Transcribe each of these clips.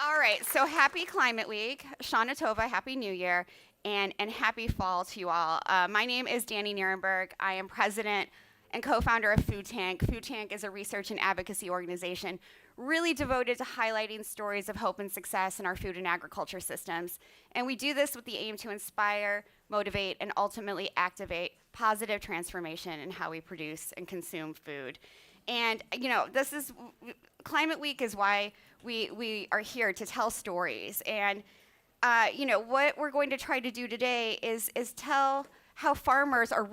All right, so happy Climate Week, Shana Tova, happy New Year, and happy fall to you all. My name is Danielle Nierenberg. I am president and co-founder of Food Tank. Food Tank is a research and advocacy organization really devoted to highlighting stories of hope and success in our food and agriculture systems. And we do this with the aim to inspire, motivate, and ultimately activate positive transformation in how we produce and consume food. And Climate Week is why we are here to tell stories. And what we're going to try to do today is tell how farmers are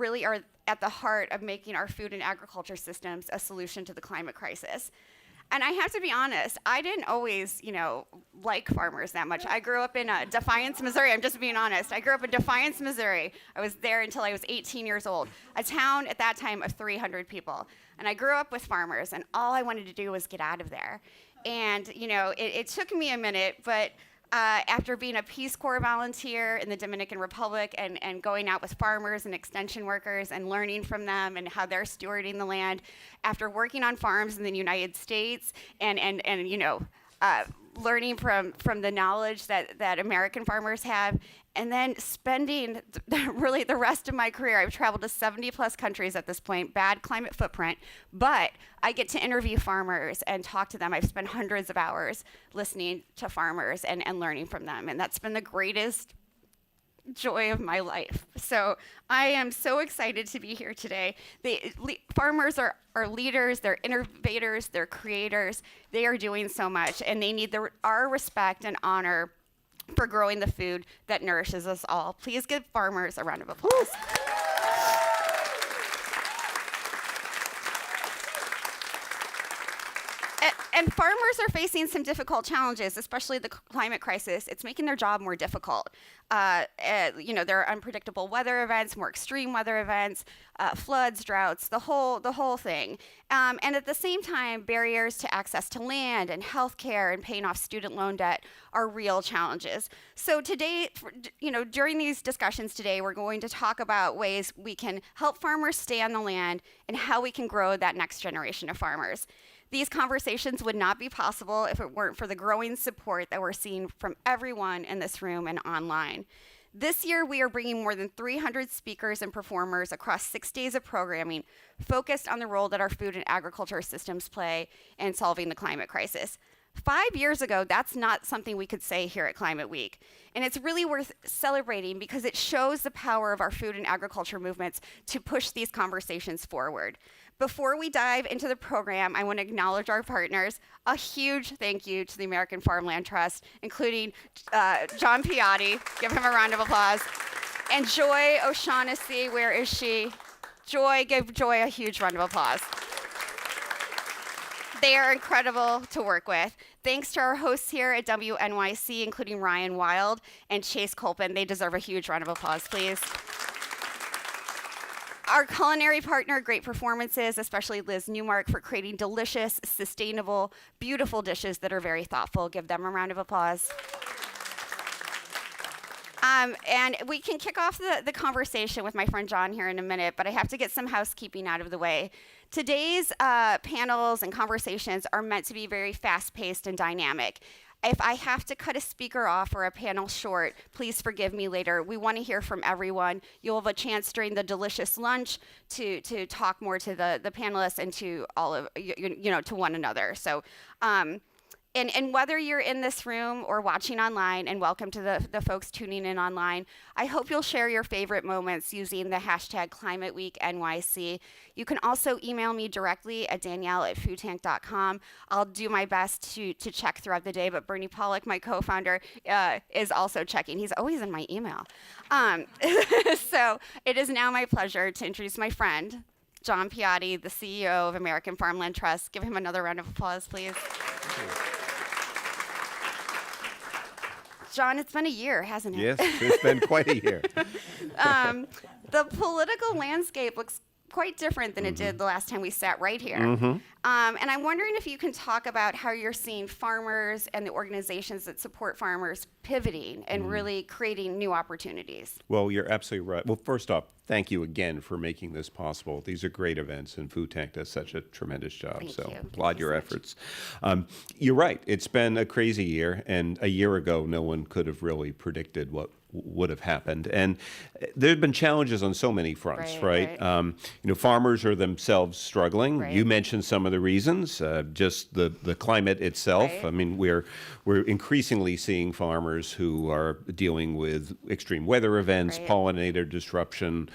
at the heart of making our food and agriculture systems a solution to the climate crisis. And I have to be honest, I didn't always, like farmers that much. I grew up in Defiance, Missouri. I'm just being honest. I grew up in Defiance, Missouri. I was there until I was 18 years old, a town at that time of 300 people. And I grew up with farmers, and all I wanted to do was get out of there. And, it took me a minute, but after being a Peace Corps volunteer in the Dominican Republic and going out with farmers and extension workers and learning from them and how they're stewarding the land, after working on farms in the United States and learning from the knowledge that American farmers have, and then spending really the rest of my career, I've traveled to 70 plus countries at this point, bad climate footprint, but I get to interview farmers and talk to them. I've spent hundreds of hours listening to farmers and learning from them, and that's been the greatest joy of my life. So I am so excited to be here today. Farmers are leaders, they're innovators, they're creators. They are doing so much, and they need our respect and honor for growing the food that nourishes us all. Please give farmers a round of applause. And farmers are facing some difficult challenges, especially the climate crisis. It's making their job more difficult. There are unpredictable weather events, more extreme weather events, floods, droughts, the whole thing. And at the same time, barriers to access to land and healthcare and paying off student loan debt are real challenges. So today, during these discussions today, we're going to talk about ways we can help farmers stay on the land and how we can grow that next generation of farmers. These conversations would not be possible if it weren't for the growing support that we're seeing from everyone in this room and online. This year, we are bringing more than 300 speakers and performers across 6 days of programming focused on the role that our food and agriculture systems play in solving the climate crisis. 5 years ago, that's not something we could say here at Climate Week. And it's really worth celebrating because it shows the power of our food and agriculture movements to push these conversations forward. Before we dive into the program, I want to acknowledge our partners. A huge thank you to the American Farmland Trust, including John Piotti. Give him a round of applause. And Joy O'Shaughnessy, where is she? Joy, give Joy a huge round of applause. They are incredible to work with. Thanks to our hosts here at WNYC, including Ryan Wild and Chase Colpin. They deserve a huge round of applause, please. Our culinary partner, Great Performances, especially Liz Newmark, for creating delicious, sustainable, beautiful dishes that are very thoughtful. Give them a round of applause. And we can kick off the conversation with my friend John here in a minute, but I have to get some housekeeping out of the way. Today's panels and conversations are meant to be very fast-paced and dynamic. If I have to cut a speaker off or a panel short, please forgive me later. We want to hear from everyone. You'll have a chance during the delicious lunch to talk more to the panelists and to all of to one another. So. And whether you're in this room or watching online, and welcome to the folks tuning in online, I hope you'll share your favorite moments using the hashtag Climate Week NYC. You can also email me directly at danielle@foodtank.com. I'll do my best to check throughout the day, but Bernie Pollack, my co-founder, is also checking. He's always in my email. So it is now my pleasure to introduce my friend, John Piotti, the CEO of American Farmland Trust. Give him another round of applause, please. John, it's been a year, hasn't it? Yes, it's been quite a year. The political landscape looks quite different than it did the last time we sat right here. And I'm wondering if you can talk about how you're seeing farmers and the organizations that support farmers pivoting and really creating new opportunities. Well, you're absolutely right. Well, first off, thank you again for making this possible. These are great events, and Food Tank does such a tremendous job. Thank so you. applaud your efforts. You're right. It's been a crazy year, and a year ago, no one could have really predicted what would have happened. And there have been challenges on so many fronts, right? Farmers are themselves struggling. You mentioned some of the reasons, just the climate itself. I mean, we're increasingly seeing farmers who are dealing with extreme weather events, pollinator disruption,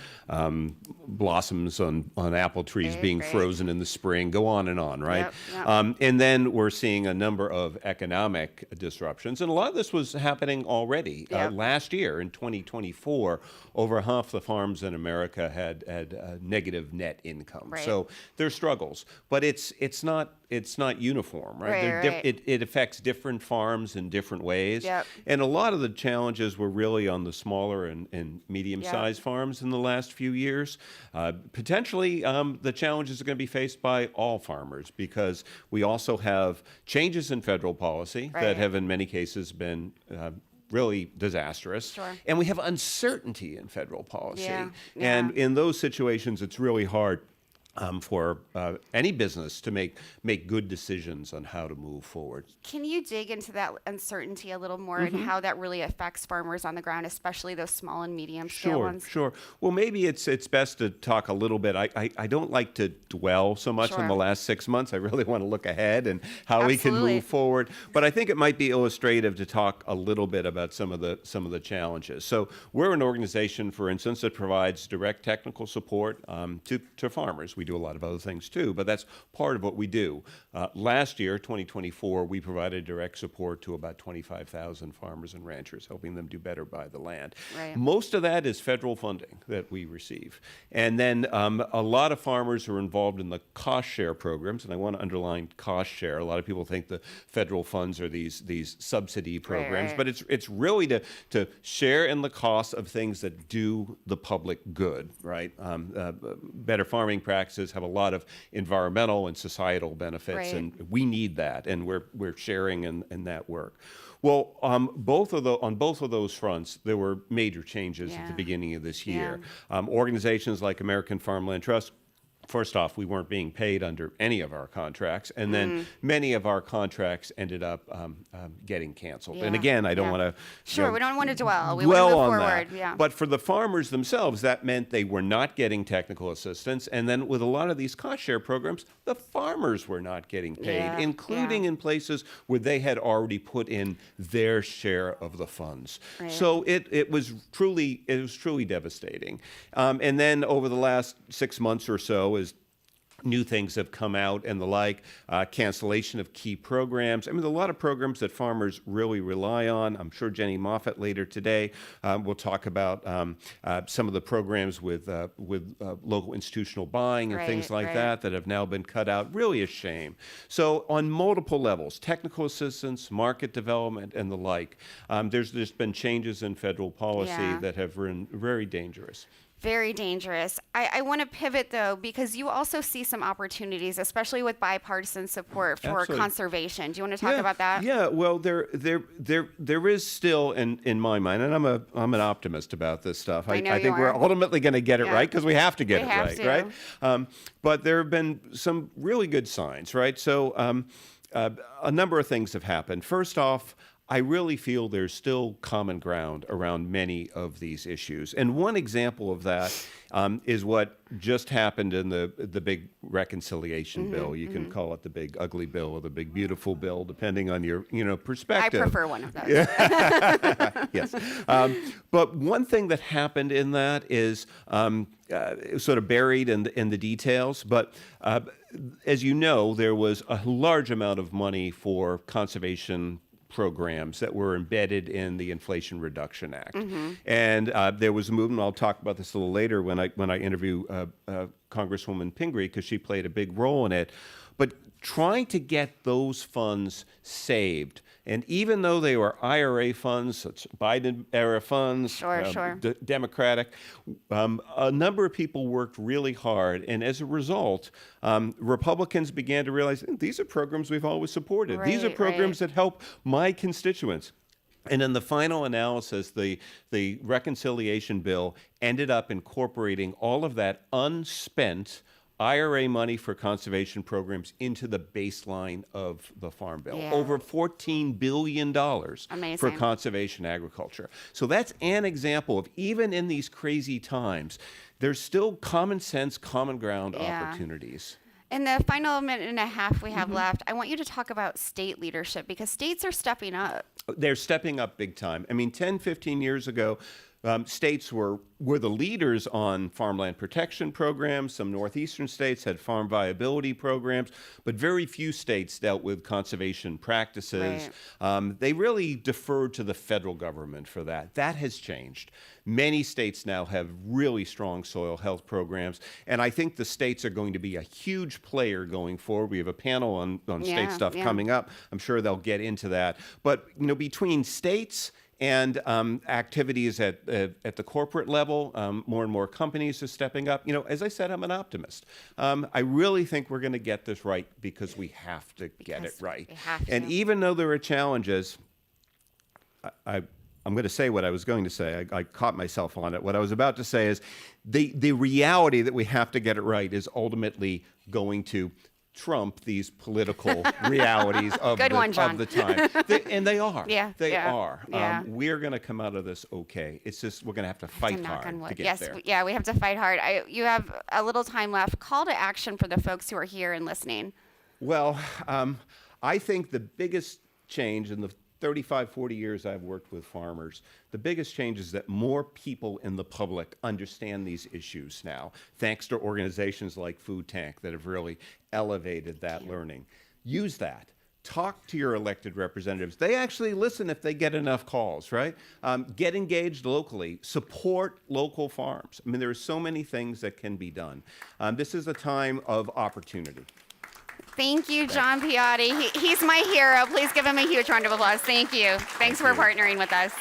blossoms on apple trees being frozen in the spring, go on, right? And then we're seeing a number of economic disruptions. And a lot of this was happening already. Last year, in 2024, over half the farms in America had negative net income. So there's struggles, but it's not uniform, right? It affects different farms in different ways. And a lot of the challenges were really on the smaller and medium-sized farms in the last few years. Potentially, the challenges are going to be faced by all farmers, because we also have changes in federal policy that have in many cases been really disastrous. And we have uncertainty in federal policy. And in those situations, it's really hard for any business to make good decisions on how to move forward. Can you dig into that uncertainty a little more and how that really affects farmers on the ground, especially those small and medium scale ones? Sure. Well, maybe it's best to talk a little bit. I don't like to dwell so much on the last 6 months. I really want to look ahead and how we can move forward. But I think it might be illustrative to talk a little bit about some of the challenges. So we're an organization, for instance, that provides direct technical support to farmers. We do a lot of other things too, but that's part of what we do. Last year, 2024, we provided direct support to about 25,000 farmers and ranchers, helping them do better by the land. Most of that is federal funding that we receive. And then a lot of farmers are involved in the cost share programs, and I want to underline cost share. A lot of people think the federal funds are these subsidy programs, but it's really to share in the cost of things that do the public good, right? Better farming practices have a lot of environmental and societal benefits, and we need that, and we're sharing in that work. Well, on both of those fronts, there were major changes at the beginning of this year. Organizations like American Farmland Trust, first off, we weren't being paid under any of our contracts, and then many of our contracts ended up getting canceled. And again, I don't want to we don't want to dwell. We want to move forward. That. But for the farmers themselves, that meant they were not getting technical assistance, and then with a lot of these cost share programs, the farmers were not getting paid, including in places where they had already put in their share of the funds. So it was truly devastating. And then over the last 6 months or so, as new things have come out and the like, cancellation of key programs. I mean, a lot of programs that farmers really rely on. I'm sure Jenny Moffett later today will talk about some of the programs with local institutional buying and things like that have now been cut out. Really a shame. So on multiple levels, technical assistance, market development, and the like, there's been changes in federal policy that have been very dangerous. Very dangerous. I want to pivot, though, because you also see some opportunities, especially with bipartisan support for conservation. Do you want to talk about that? Yeah, well, there is still, in my mind, and I'm an optimist about this stuff. I think we're ultimately going to get it right, because we have to get it right, right? But there have been some really good signs, right? So a number of things have happened. First off, I really feel there's still common ground around many of these issues. And one example of that is what just happened in the big reconciliation bill. You can call it the big ugly bill or the big beautiful bill, depending on your perspective. I prefer one of those. Yes. But one thing that happened in that is sort of buried in the details. But as you know, there was a large amount of money for conservation programs that were embedded in the Inflation Reduction Act. And there was a movement, I'll talk about this a little later when I interview Congresswoman Pingree, because she played a big role in it. But trying to get those funds saved And even though they were IRA funds, such Biden-era funds, Sure. Democratic, a number of people worked really hard. And as a result, Republicans began to realize these are programs we've always supported. These are programs that help my constituents. And in the final analysis, the reconciliation bill ended up incorporating all of that unspent IRA money for conservation programs into the baseline of the Farm Bill. Yeah. Over $14 billion for conservation agriculture. So that's an example of, even in these crazy times, there's still common sense, common ground opportunities. In the final minute and a half we have left, I want you to talk about state leadership, because states are stepping up. They're stepping up big time. I mean, 10, 15 years ago, states were the leaders on farmland protection programs. Some northeastern states had farm viability programs, but very few states dealt with conservation practices. They really deferred to the federal government for that. That has changed. Many states now have really strong soil health programs, and I think the states are going to be a huge player going forward. We have a panel on state stuff coming up. I'm sure they'll get into that. But between states and activities at the corporate level, more and more companies are stepping up. As I said, I'm an optimist. I really think we're going to get this right, because we have to get it right. And even though there are challenges, I'm going to say what I was going to say. I caught myself on it. What I was about to say is the reality that we have to get it right is ultimately going to trump these political realities of the time. And they are. They are. We're going to come out of this okay. It's just we're going to have to fight hard to get there. Yeah, we have to fight hard. You have a little time left. Call to action for the folks who are here and listening. Well, I think the biggest change in the 35, 40 years I've worked with farmers, the biggest change is that more people in the public understand these issues now, thanks to organizations like Food Tank that have really elevated that learning. Use that. Talk to your elected representatives. They actually listen if they get enough calls, right? Get engaged locally. Support local farms. I mean, there are so many things that can be done. This is a time of opportunity. Thank you, John Piotti. He's my hero. Please give him a huge round of applause. Thank you. Thanks for partnering with us.